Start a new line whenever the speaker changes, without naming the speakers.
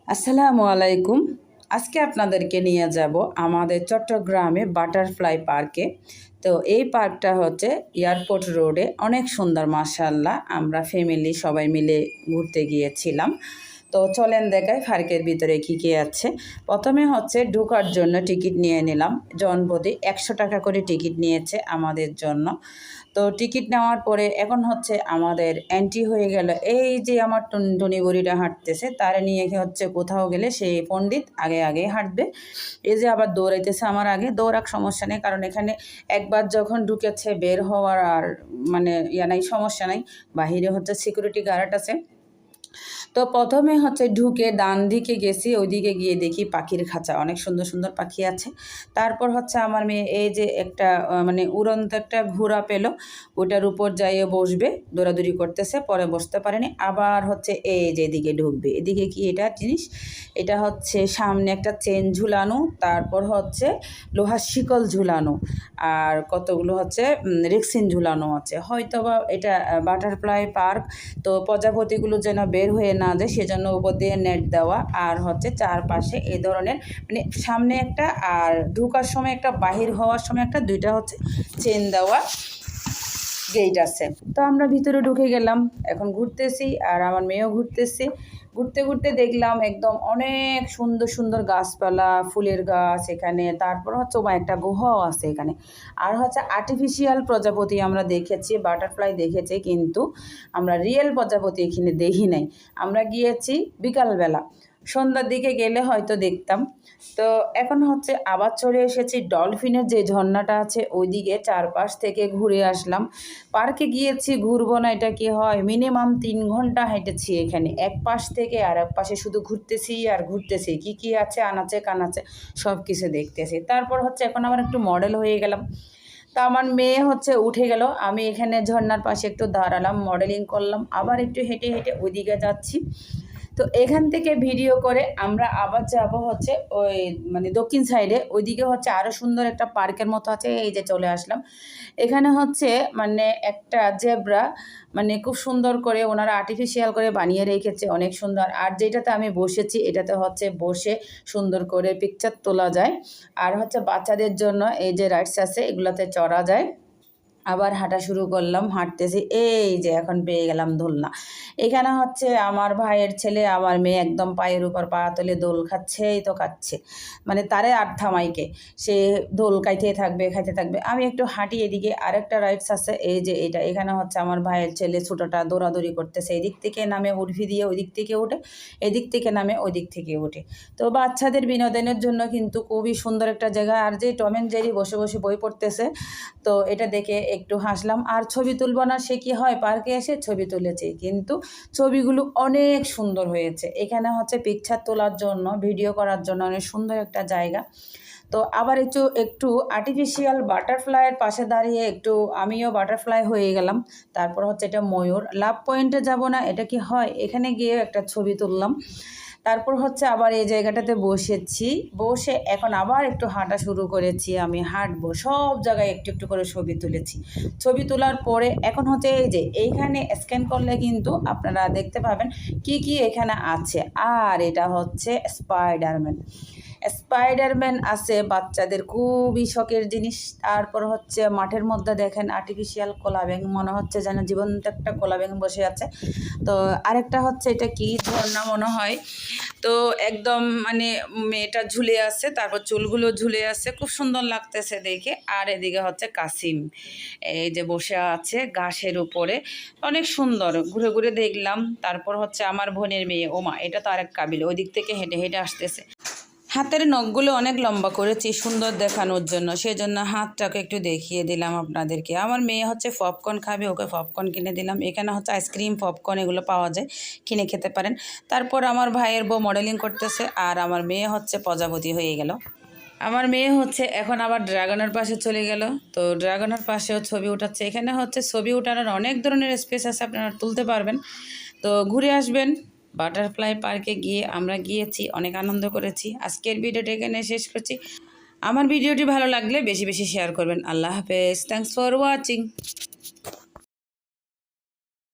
আসসালামু আলাইকুম। আজকে আপনাদেরকে নিয়ে যাব আমাদের চট্টগ্রামে বাটারফ্লাই পার্কে। তো এই পার্কটা হচ্ছে এয়ারপোর্ট রোডে, অনেক সুন্দর মাশাআল্লাহ। আমরা ফ্যামিলি সবাই মিলে ঘুরতে গিয়েছিলাম। তো চলেন দেখাই পার্কের ভিতরে কী কী আছে। প্রথমে হচ্ছে ঢোকার জন্য টিকিট নিয়ে নিলাম। জনপ্রতি 100 টাকা করে টিকিট নিয়েছে আমাদের জন্য। তো টিকিট নেওয়ার পরে এখন হচ্ছে আমাদের এন্ট্রি হয়ে গেল। এই যে আমার টুনটুনি বুড়িটা হাঁটতেছে, তার নিয়ে হচ্ছে কোথাও গেলে সেই পণ্ডিত আগে আগে হাঁটবে। এই যে আবার দৌড়াইতেছে আমার আগে, দৌড়াক সমস্যা নেই, কারণ এখানে একবার যখন ঢুকেছে বের হওয়ার আর মানে নাই, সমস্যা নাই। বাহিরে হচ্ছে সিকিউরিটি গার্ড আছে। তো প্রথমে হচ্ছে ঢুকে ডান দিকে গেছি, ওইদিকে গিয়ে দেখি পাখির খাঁচা, অনেক সুন্দর সুন্দর পাখি আছে। তারপর হচ্ছে আমার মেয়ে এই যে একটা মানে উড়ন্ত একটা ঘোড়া পেল, ওটার উপর যাইয়ে বসবে, দৌড়াদৌড়ি করতেছে, পরে বসতে পারেনি। আবার হচ্ছে এই যে এদিকে ঢুকবে, এদিকে কি এটা জিনিস, এটা হচ্ছে সামনে একটা চেন ঝুলানো, তারপর হচ্ছে লোহার শিকল ঝুলানো, আর কতগুলো হচ্ছে রেক্সিন ঝুলানো আছে। হয়তো বা এটা বাটারফ্লাই পার্ক, তো প্রজাপতিগুলো যেন বের হয়ে না যায় সেজন্য উপর দিয়ে নেট দেওয়া। আর হচ্ছে চারপাশে এই ধরনের মানে সামনে একটা আর ঢোকার সময় একটা, বাহির হওয়ার সময় একটা, দুইটা হচ্ছে চেন দেওয়া গেট আছে। তো আমরা ভিতরে ঢুকে গেলাম, এখন ঘুরতেছি আর আমার মেয়েও ঘুরতেছি। ঘুরতে ঘুরতে দেখলাম একদম অনেক সুন্দর সুন্দর গাছপালা, ফুলের গাছ এখানে। তারপর হচ্ছে একটা গুহাও আছে এখানে। আর হচ্ছে আর্টিফিশিয়াল প্রজাপতি আমরা দেখেছি, বাটারফ্লাই দেখেছি, কিন্তু আমরা রিয়েল প্রজাপতি এখানে দেখি নাই। আমরা গিয়েছি বিকালবেলা, সন্ধ্যার দিকে গেলে হয়তো দেখতাম। তো এখন হচ্ছে আবার চলে এসেছি ডলফিনের যে ঝর্ণাটা আছে ওইদিকে, চারপাশ থেকে ঘুরে আসলাম। পার্কে গিয়েছি, ঘুরবো না এটা কি হয়, মিনিমাম 3 ঘন্টা হেঁটেছি এখানে, এক পাশ থেকে আর এক পাশে শুধু ঘুরতেছি আর ঘুরতেছি, কি কি আছে আনাচে কানাচে সব কিছু দেখতেছি। তারপর হচ্ছে এখন আবার একটু মডেল হয়ে গেলাম। তা আমার মেয়ে হচ্ছে উঠে গেল, আমি এখানে ঝর্ণার পাশে একটু দাঁড়ালাম, মডেলিং করলাম, আবার একটু হেঁটে হেঁটে ওইদিকে যাচ্ছি। তো এখান থেকে ভিডিও করে আমরা আবার যাব হচ্ছে ওই মানে দক্ষিণ সাইডে, ওইদিকে হচ্ছে আরও সুন্দর একটা পার্কের মতো আছে। এই যে চলে আসলাম, এখানে হচ্ছে মানে একটা জেব্রা, মানে খুব সুন্দর করে ওনারা আর্টিফিশিয়াল করে বানিয়ে রেখেছে, অনেক সুন্দর। আর যেটাতে আমি বসেছি এটাতে হচ্ছে বসে সুন্দর করে পিকচার তোলা যায়। আর হচ্ছে বাচ্চাদের জন্য এই যে রাইডস আছে, এগুলোতে চড়া যায়। আবার হাঁটা শুরু করলাম, হাঁটতেছি, এই যে এখন পেয়ে গেলাম দোলনা। এখানে হচ্ছে আমার ভাইয়ের ছেলে, আমার মেয়ে একদম পায়ের উপর পা তুলে দোল খাচ্ছেই তো খাচ্ছে, মানে তারে আর থামাইকে, সে দোল খাইতে থাকবে খাইতে থাকবে। আমি একটু হাঁটি, এদিকে আরেকটা রাইডস আছে, এই যে এটা, এখানে হচ্ছে আমার ভাইয়ের ছেলে ছোটোটা দৌড়াদৌড়ি করতেছে, এদিক থেকে নামে উঠবি দিয়ে ওই দিক থেকে ওঠে, এদিক থেকে নামে ওই দিক থেকে ওঠে। তো বাচ্চাদের বিনোদনের জন্য কিন্তু খুবই সুন্দর একটা জায়গা। আর যে টম অ্যান্ড জেরি বসে বসে বই পড়তেছে, তো এটা দেখে একটু হাসলাম। আর ছবি তুলব না, সে কি হয়, পার্কে এসে ছবি তুলেছি, কিন্তু ছবিগুলো অনেক সুন্দর হয়েছে। এখানে হচ্ছে পিকচার তোলার জন্য, ভিডিও করার জন্য অনেক সুন্দর একটা জায়গা। তো আবার একটু একটু আর্টিফিশিয়াল বাটারফ্লাইয়ের পাশে দাঁড়িয়ে একটু আমিও বাটারফ্লাই হয়ে গেলাম। তারপর হচ্ছে এটা ময়ূর, লাভ পয়েন্টে যাব না, এটা কি হয়, এখানে গিয়ে একটা ছবি তুললাম। তারপর হচ্ছে আবার এই জায়গাটাতে বসেছি, বসে এখন আবার একটু হাঁটা শুরু করেছি। আমি হাঁটবো, সব জায়গায় একটু একটু করে ছবি তুলেছি। ছবি তোলার পরে এখন হচ্ছে এই যে এইখানে স্ক্যান করলে কিন্তু আপনারা দেখতে পাবেন কি কি এখানে আছে। আর এটা হচ্ছে স্পাইডারম্যান, স্পাইডারম্যান আছে, বাচ্চাদের খুবই শখের জিনিস। তারপর হচ্ছে মাঠের মধ্যে দেখেন আর্টিফিশিয়াল কলা ব্যাঙ, মনে হচ্ছে যেন জীবন্ত একটা কলা ব্যাঙ বসে আছে। তো আরেকটা হচ্ছে এটা কি ঝর্ণা মনে হয়। তো একদম মানে মেয়েটা ঝুলে আছে, তারপর চুলগুলো ঝুলে আছে, খুব সুন্দর লাগতেছে দেখে। আর এদিকে হচ্ছে কাসিম, এই যে বসে আছে ঘাসের উপরে, অনেক সুন্দর, ঘুরে ঘুরে দেখলাম। তারপর হচ্ছে আমার বোনের মেয়ে, ওমা এটা তো আরেক কাবিল, ওই দিক থেকে হেঁটে হেঁটে আসতেছে। হাতের নখগুলো অনেক লম্বা করেছি সুন্দর দেখানোর জন্য, সেজন্য হাতটাকে একটু দেখিয়ে দিলাম আপনাদেরকে। আমার মেয়ে হচ্ছে পপকর্ন খাবে, ওকে পপকর্ন কিনে দিলাম। এখানে হচ্ছে আইসক্রিম, পপকর্ন এগুলো পাওয়া যায়, কিনে খেতে পারেন। তারপর আমার ভাইয়ের বউ মডেলিং করতেছে, আর আমার মেয়ে হচ্ছে প্রজাপতি হয়ে গেল। আমার মেয়ে হচ্ছে এখন আবার ড্রাগনের পাশে চলে গেল। তো ড্রাগনের পাশেও ছবি উঠাচ্ছে। এখানে হচ্ছে ছবি উঠানোর অনেক ধরনের স্পেস আছে, আপনারা তুলতে পারবেন। তো ঘুরে আসবেন। বাটারফ্লাই পার্কে গিয়ে আমরা গিয়েছি, অনেক আনন্দ করেছি। আজকের ভিডিওটা এখানে শেষ করছি। আমার ভিডিওটি ভালো লাগলে বেশি বেশি শেয়ার করবেন। আল্লাহ হাফেজ, থ্যাংকস ফর ওয়াচিং।